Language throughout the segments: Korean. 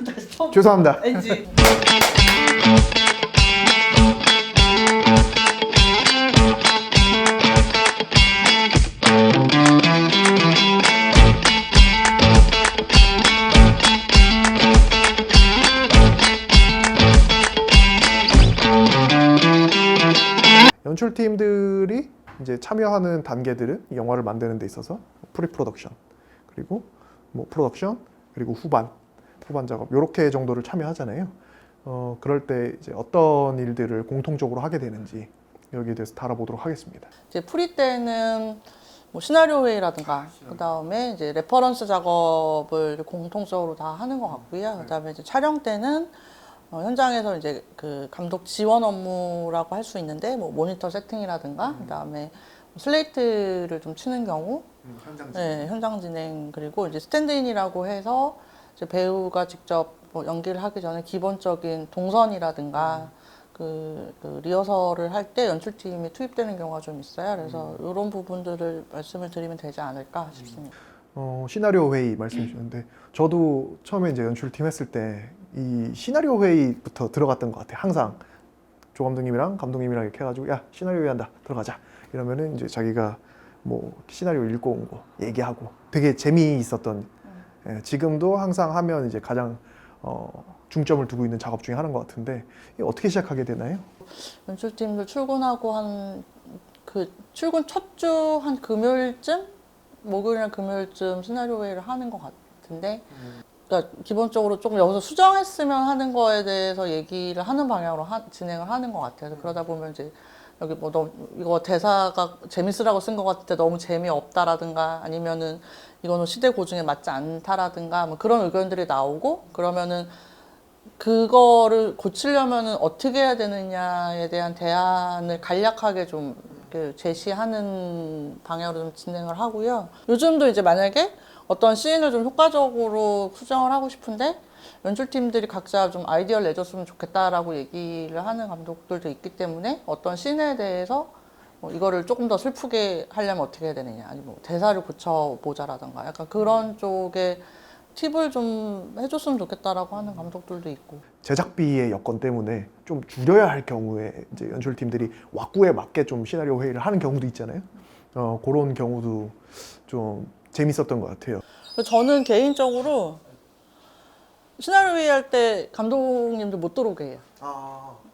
다시 처음. 죄송합니다. NG. 연출팀들이 이제 참여하는 단계들은 이 영화를 만드는 데 있어서 프리 프로덕션, 그리고 뭐 프로덕션, 그리고 후반 작업 이렇게 정도를 참여하잖아요. 그럴 때 이제 어떤 일들을 공통적으로 하게 되는지 여기에 대해서 다뤄보도록 하겠습니다. 이제 프리 때는 뭐 시나리오 회의라든가 그다음에 이제 레퍼런스 작업을 공통적으로 다 하는 것 같고요. 그다음에 이제 촬영 때는 현장에서 이제 그 감독 지원 업무라고 할 수 있는데 뭐 모니터 세팅이라든가 그다음에 슬레이트를 좀 치는 경우, 네, 현장 진행, 그리고 이제 스탠드인이라고 해서 이제 배우가 직접 뭐 연기를 하기 전에 기본적인 동선이라든가 그 리허설을 할 때 연출팀이 투입되는 경우가 좀 있어요. 그래서 이런 부분들을 말씀을 드리면 되지 않을까 싶습니다. 시나리오 회의 말씀해 주셨는데 저도 처음에 이제 연출팀 했을 때 이 시나리오 회의부터 들어갔던 것 같아요. 항상 조 감독님이랑 감독님이랑 이렇게 해가지고 야 시나리오 회의한다 들어가자 이러면은 이제 자기가 뭐 시나리오 읽고 온 거 얘기하고 되게 재미있었던 지금도 항상 하면 이제 가장 중점을 두고 있는 작업 중에 하나인 것 같은데 이게 어떻게 시작하게 되나요? 연출팀들 출근하고 출근 첫 주 한 금요일쯤, 목요일이나 금요일쯤 시나리오 회의를 하는 것 같은데, 그러니까 기본적으로 조금 여기서 수정했으면 하는 거에 대해서 얘기를 하는 방향으로 진행을 하는 것 같아요. 그러다 보면 이제 여기 뭐 이거 대사가 재밌으라고 쓴 것 같은데 너무 재미없다라든가 아니면은 이거는 시대 고증에 맞지 않다라든가 뭐 그런 의견들이 나오고, 그러면은 그거를 고치려면은 어떻게 해야 되느냐에 대한 대안을 간략하게 좀 제시하는 방향으로 좀 진행을 하고요. 요즘도 이제 만약에 어떤 씬을 좀 효과적으로 수정을 하고 싶은데 연출팀들이 각자 좀 아이디어를 내줬으면 좋겠다라고 얘기를 하는 감독들도 있기 때문에 어떤 씬에 대해서 뭐 이거를 조금 더 슬프게 하려면 어떻게 해야 되느냐, 아니면 뭐 대사를 고쳐보자라던가 약간 그런 쪽에 팁을 좀 해줬으면 좋겠다라고 하는 감독들도 있고. 제작비의 여건 때문에 좀 줄여야 할 경우에 이제 연출팀들이 왁구에 맞게 좀 시나리오 회의를 하는 경우도 있잖아요. 그런 경우도 좀 재밌었던 것 같아요. 저는 개인적으로 시나리오 회의할 때 감독님들 못 들어오게 해요.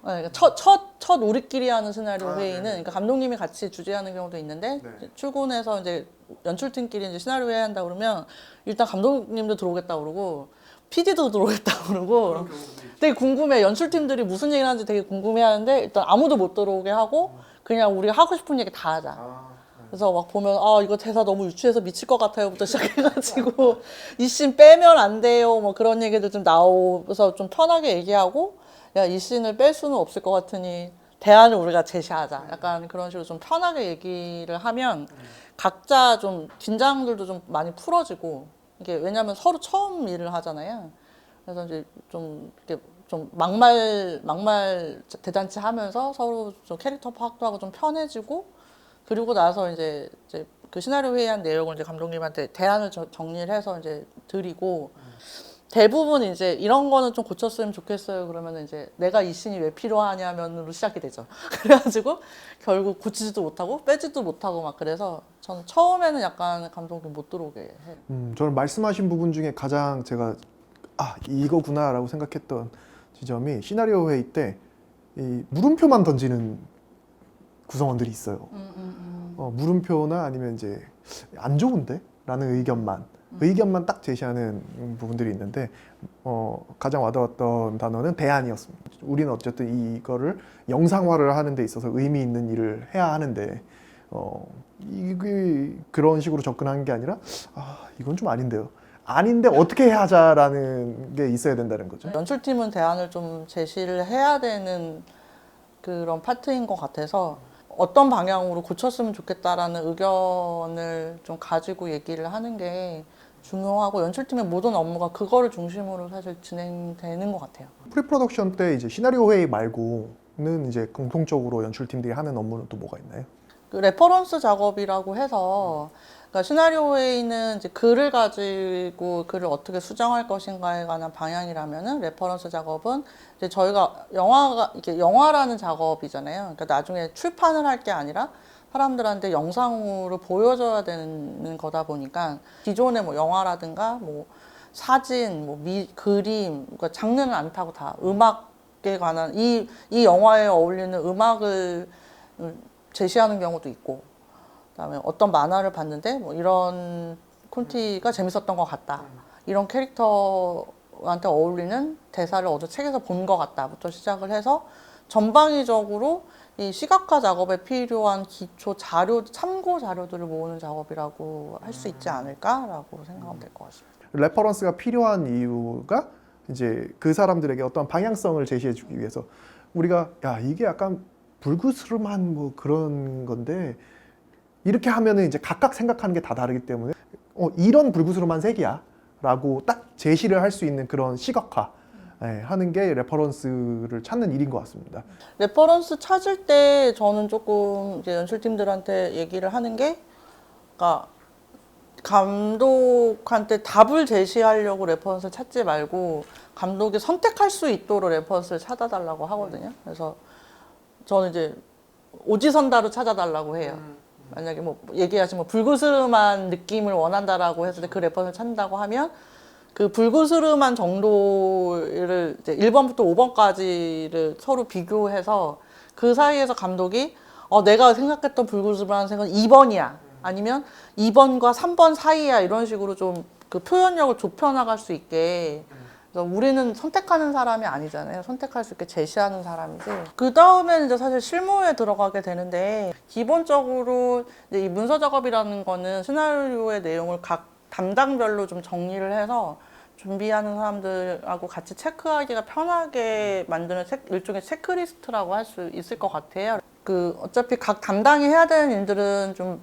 네, 그러니까 첫 우리끼리 하는 시나리오 회의는 그러니까 감독님이 같이 주재하는 경우도 있는데 출근해서 이제 연출팀끼리 이제 시나리오 회의 한다 그러면 일단 감독님도 들어오겠다 그러고 PD도 들어오겠다 그러고 되게 궁금해. 연출팀들이 무슨 얘기를 하는지 되게 궁금해 하는데 일단 아무도 못 들어오게 하고 그냥 우리가 하고 싶은 얘기 다 하자. 그래서 막 보면 이거 대사 너무 유치해서 미칠 것 같아요부터 시작해가지고 이 씬 빼면 안 돼요 뭐 그런 얘기들 좀 나오면서 좀 편하게 얘기하고, 야, 이 씬을 뺄 수는 없을 것 같으니 대안을 우리가 제시하자, 약간 그런 식으로 좀 편하게 얘기를 하면 각자 좀 긴장들도 좀 많이 풀어지고, 이게 왜냐면 서로 처음 일을 하잖아요. 그래서 이제 좀 이렇게 좀 막말 대잔치 하면서 서로 좀 캐릭터 파악도 하고 좀 편해지고, 그리고 나서 이제 그 시나리오 회의한 내용을 이제 감독님한테 대안을 정리를 해서 이제 드리고, 대부분 이제 이런 거는 좀 고쳤으면 좋겠어요. 그러면 이제 내가 이 씬이 왜 필요하냐면으로 시작이 되죠. 그래가지고 결국 고치지도 못하고 빼지도 못하고 막, 그래서 저는 처음에는 약간 감독님 못 들어오게 해요. 저는 말씀하신 부분 중에 가장 제가 이거구나라고 생각했던 지점이 시나리오 회의 때 이 물음표만 던지는 구성원들이 있어요. 물음표나 아니면 이제 안 좋은데? 라는 의견만 딱 제시하는 부분들이 있는데 가장 와닿았던 단어는 대안이었습니다. 우리는 어쨌든 이거를 영상화를 하는 데 있어서 의미 있는 일을 해야 하는데 이게 그런 식으로 접근하는 게 아니라 이건 좀 아닌데요. 아닌데 어떻게 하자라는 게 있어야 된다는 거죠. 연출팀은 대안을 좀 제시를 해야 되는 그런 파트인 것 같아서 어떤 방향으로 고쳤으면 좋겠다라는 의견을 좀 가지고 얘기를 하는 게 중요하고, 연출팀의 모든 업무가 그거를 중심으로 사실 진행되는 것 같아요. 프리프로덕션 때 이제 시나리오 회의 말고는 이제 공통적으로 연출팀들이 하는 업무는 또 뭐가 있나요? 그 레퍼런스 작업이라고 해서 그러니까 시나리오에 있는 이제 글을 가지고 글을 어떻게 수정할 것인가에 관한 방향이라면은 레퍼런스 작업은 이제 저희가 영화가 이게 영화라는 작업이잖아요. 그러니까 나중에 출판을 할 게 아니라 사람들한테 영상으로 보여줘야 되는 거다 보니까 기존의 뭐 영화라든가 뭐 사진, 뭐 그림, 그러니까 장르는 안 타고 다 음악에 관한 이 영화에 어울리는 음악을 제시하는 경우도 있고, 그다음에 어떤 만화를 봤는데 뭐 이런 콘티가 재밌었던 것 같다, 이런 캐릭터한테 어울리는 대사를 어느 책에서 본 것 같다부터 시작을 해서 전방위적으로 이 시각화 작업에 필요한 기초 자료, 참고 자료들을 모으는 작업이라고 할 수 있지 않을까라고 생각하면 될 것 같습니다. 레퍼런스가 필요한 이유가 이제 그 사람들에게 어떤 방향성을 제시해주기 위해서 우리가 야 이게 약간 불그스름한 뭐 그런 건데 이렇게 하면은 이제 각각 생각하는 게 다 다르기 때문에 이런 불그스름한 색이야라고 딱 제시를 할 수 있는 그런 시각화 하는 게 레퍼런스를 찾는 일인 것 같습니다. 레퍼런스 찾을 때 저는 조금 이제 연출팀들한테 얘기를 하는 게, 그러니까 감독한테 답을 제시하려고 레퍼런스를 찾지 말고 감독이 선택할 수 있도록 레퍼런스를 찾아달라고 하거든요. 그래서 저는 이제 오지선다로 찾아달라고 해요. 만약에 뭐 얘기하신 뭐 불그스름한 느낌을 원한다라고 했을 때 그 레퍼런스를 찾는다고 하면 그 불그스름한 정도를 이제 1번부터 5번까지를 서로 비교해서 그 사이에서 감독이 내가 생각했던 불그스름한 색은 2번이야. 아니면 2번과 3번 사이야. 이런 식으로 좀 그 표현력을 좁혀나갈 수 있게. 그래서 우리는 선택하는 사람이 아니잖아요. 선택할 수 있게 제시하는 사람이지. 그 다음에는 이제 사실 실무에 들어가게 되는데, 기본적으로 이제 이 문서 작업이라는 거는 시나리오의 내용을 각 담당별로 좀 정리를 해서 준비하는 사람들하고 같이 체크하기가 편하게 만드는 일종의 체크리스트라고 할 수 있을 것 같아요. 어차피 각 담당이 해야 되는 일들은 좀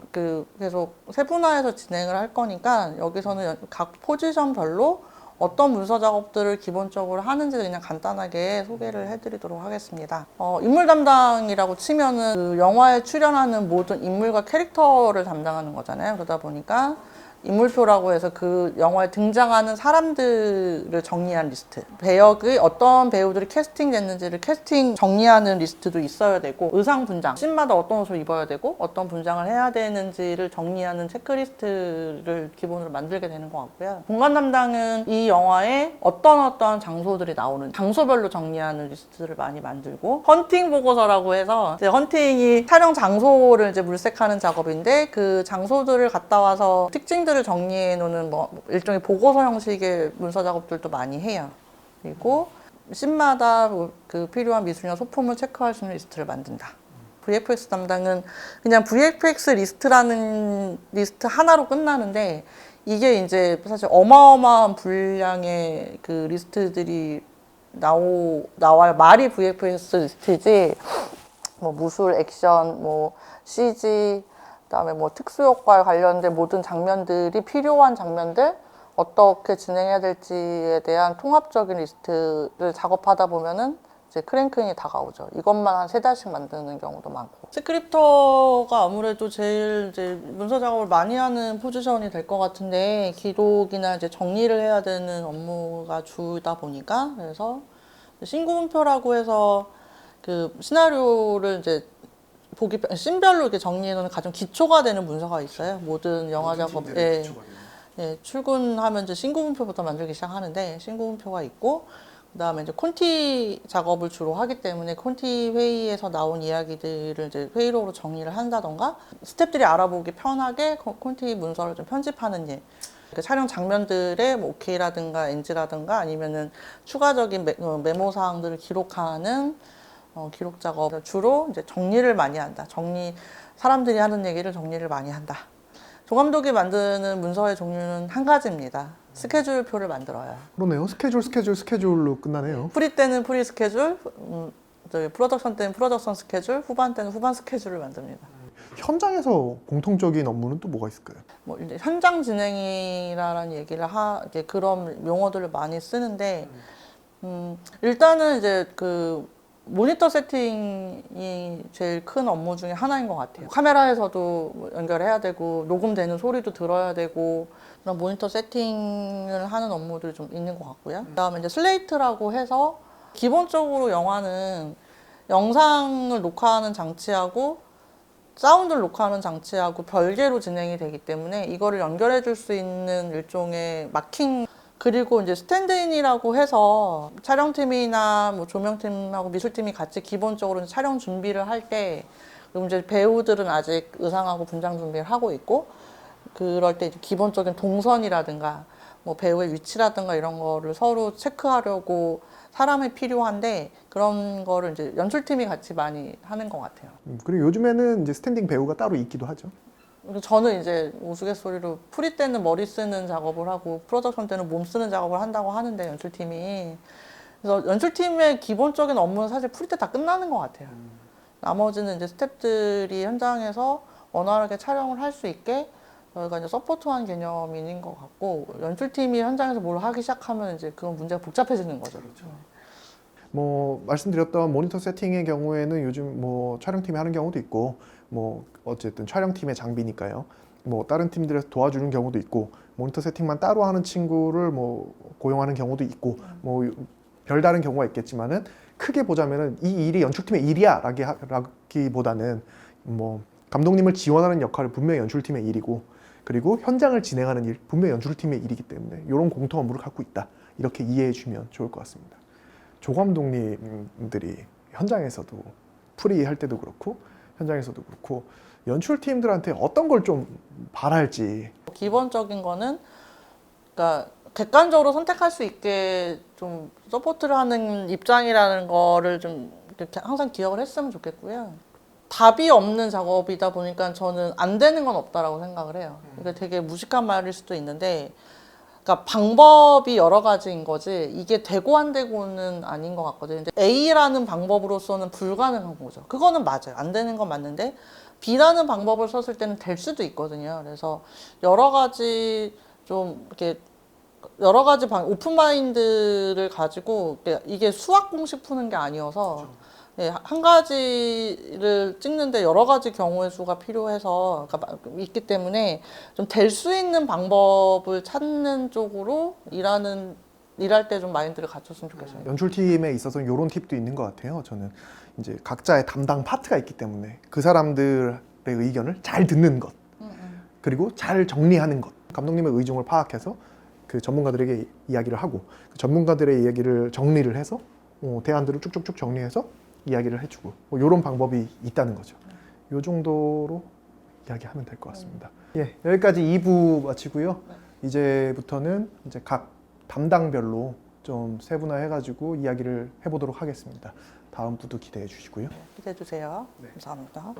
계속 세분화해서 진행을 할 거니까 여기서는 각 포지션별로 어떤 문서 작업들을 기본적으로 하는지 그냥 간단하게 소개를 해드리도록 하겠습니다. 인물 담당이라고 치면은 그 영화에 출연하는 모든 인물과 캐릭터를 담당하는 거잖아요. 그러다 보니까 인물표라고 해서 그 영화에 등장하는 사람들을 정리한 리스트, 배역의 어떤 배우들이 캐스팅 됐는지를 캐스팅 정리하는 리스트도 있어야 되고, 의상 분장, 씬마다 어떤 옷을 입어야 되고 어떤 분장을 해야 되는지를 정리하는 체크리스트를 기본으로 만들게 되는 것 같고요. 공간 담당은 이 영화에 어떤 장소들이 나오는 장소별로 정리하는 리스트를 많이 만들고, 헌팅 보고서라고 해서 이제 헌팅이 촬영 장소를 이제 물색하는 작업인데 그 장소들을 갔다 와서 특징들을 정리해 놓는 뭐 일종의 보고서 형식의 문서 작업들도 많이 해요. 그리고 씬마다 그 필요한 미술이나 소품을 체크할 수 있는 리스트를 만든다. VFX 담당은 그냥 VFX 리스트라는 리스트 하나로 끝나는데, 이게 이제 사실 어마어마한 분량의 그 리스트들이 나와요. 말이 VFX 리스트지, 뭐 무술, 액션, 뭐 CG, 그다음에 뭐 특수효과에 관련된 모든 장면들이 필요한 장면들 어떻게 진행해야 될지에 대한 통합적인 리스트를 작업하다 보면은 이제 크랭크인이 다가오죠. 이것만 한 3달씩 만드는 경우도 많고. 스크립터가 아무래도 제일 이제 문서 작업을 많이 하는 포지션이 될 것 같은데, 기록이나 이제 정리를 해야 되는 업무가 주다 보니까, 그래서 신구문표라고 해서 그 시나리오를 이제 씬별로 이렇게 정리해놓는 가장 기초가 되는 문서가 있어요. 모든 영화 작업에 출근하면 이제 신구문표부터 만들기 시작하는데, 신구문표가 있고, 그다음에 이제 콘티 작업을 주로 하기 때문에 콘티 회의에서 나온 이야기들을 이제 회의록으로 정리를 한다던가, 스태프들이 알아보기 편하게 콘티 문서를 좀 편집하는 일. 그 촬영 장면들의 뭐 OK라든가 NG라든가 아니면은 추가적인 메모 사항들을 기록하는 기록 작업, 주로 이제 정리를 많이 한다. 사람들이 하는 얘기를 정리를 많이 한다. 조감독이 만드는 문서의 종류는 한 가지입니다. 스케줄표를 만들어요. 그러네요. 스케줄로 끝나네요. 프리 때는 프리 스케줄, 프로덕션 때는 프로덕션 스케줄, 후반 때는 후반 스케줄을 만듭니다. 현장에서 공통적인 업무는 또 뭐가 있을까요? 뭐 이제 현장 진행이라는 얘기를 이제 그런 용어들을 많이 쓰는데, 일단은 이제 모니터 세팅이 제일 큰 업무 중에 하나인 것 같아요. 카메라에서도 연결해야 되고 녹음되는 소리도 들어야 되고 그런 모니터 세팅을 하는 업무들이 좀 있는 것 같고요. 그다음에 이제 슬레이트라고 해서 기본적으로 영화는 영상을 녹화하는 장치하고 사운드를 녹화하는 장치하고 별개로 진행이 되기 때문에 이거를 연결해 줄 수 있는 일종의 마킹, 그리고 이제 스탠드인이라고 해서 촬영팀이나 뭐 조명팀하고 미술팀이 같이 기본적으로 촬영 준비를 할 때, 그리고 이제 배우들은 아직 의상하고 분장 준비를 하고 있고, 그럴 때 이제 기본적인 동선이라든가 뭐 배우의 위치라든가 이런 거를 서로 체크하려고 사람이 필요한데, 그런 거를 이제 연출팀이 같이 많이 하는 것 같아요. 그리고 요즘에는 이제 스탠딩 배우가 따로 있기도 하죠. 저는 이제 우스갯소리로 프리 때는 머리 쓰는 작업을 하고 프로덕션 때는 몸 쓰는 작업을 한다고 하는데, 연출팀이. 그래서 연출팀의 기본적인 업무는 사실 프리 때 다 끝나는 것 같아요. 나머지는 이제 스태프들이 현장에서 원활하게 촬영을 할 수 있게 저희가 이제 서포트한 개념인 것 같고, 연출팀이 현장에서 뭘 하기 시작하면 이제 그건 문제가 복잡해지는 거죠. 그렇죠. 뭐 말씀드렸던 모니터 세팅의 경우에는 요즘 뭐 촬영팀이 하는 경우도 있고, 뭐 어쨌든 촬영팀의 장비니까요. 뭐 다른 팀들에서 도와주는 경우도 있고, 모니터 세팅만 따로 하는 친구를 뭐 고용하는 경우도 있고, 뭐 별다른 경우가 있겠지만은 크게 보자면은 이 일이 연출팀의 일이야라기보다는 뭐 감독님을 지원하는 역할은 분명히 연출팀의 일이고, 그리고 현장을 진행하는 일 분명히 연출팀의 일이기 때문에 이런 공통 업무를 갖고 있다, 이렇게 이해해 주면 좋을 것 같습니다. 조 감독님들이 현장에서도 프리 할 때도 그렇고 현장에서도 그렇고 연출팀들한테 어떤 걸 좀 바랄지. 기본적인 거는, 그러니까 객관적으로 선택할 수 있게 좀 서포트를 하는 입장이라는 거를 좀 이렇게 항상 기억을 했으면 좋겠고요. 답이 없는 작업이다 보니까 저는 안 되는 건 없다라고 생각을 해요. 이게 되게 무식한 말일 수도 있는데, 그러니까 방법이 여러 가지인 거지 이게 되고 안 되고는 아닌 것 같거든요. 근데 A라는 방법으로서는 불가능한 거죠. 그거는 맞아요. 안 되는 건 맞는데 B라는 방법을 썼을 때는 될 수도 있거든요. 그래서 여러 가지 좀 이렇게 여러 가지 오픈 마인드를 가지고, 이게 수학 공식 푸는 게 아니어서 예, 한 가지를 찍는데 여러 가지 경우의 수가 필요해서 그러니까 있기 때문에 좀 될 수 있는 방법을 찾는 쪽으로 일할 때 좀 마인드를 갖췄으면 좋겠어요. 연출팀에 있어서 이런 팁도 있는 것 같아요. 저는 이제 각자의 담당 파트가 있기 때문에 그 사람들의 의견을 잘 듣는 것, 그리고 잘 정리하는 것, 감독님의 의중을 파악해서 그 전문가들에게 이야기를 하고 그 전문가들의 이야기를 정리를 해서 대안들을 쭉쭉쭉 정리해서 이야기를 해주고, 뭐 이런 방법이 있다는 거죠. 이 정도로 이야기하면 될 것 같습니다. 예, 여기까지 2부 마치고요. 이제부터는 이제 각 담당별로 좀 세분화해가지고 이야기를 해보도록 하겠습니다. 다음 부도 기대해 주시고요. 기대해 주세요. 네. 감사합니다.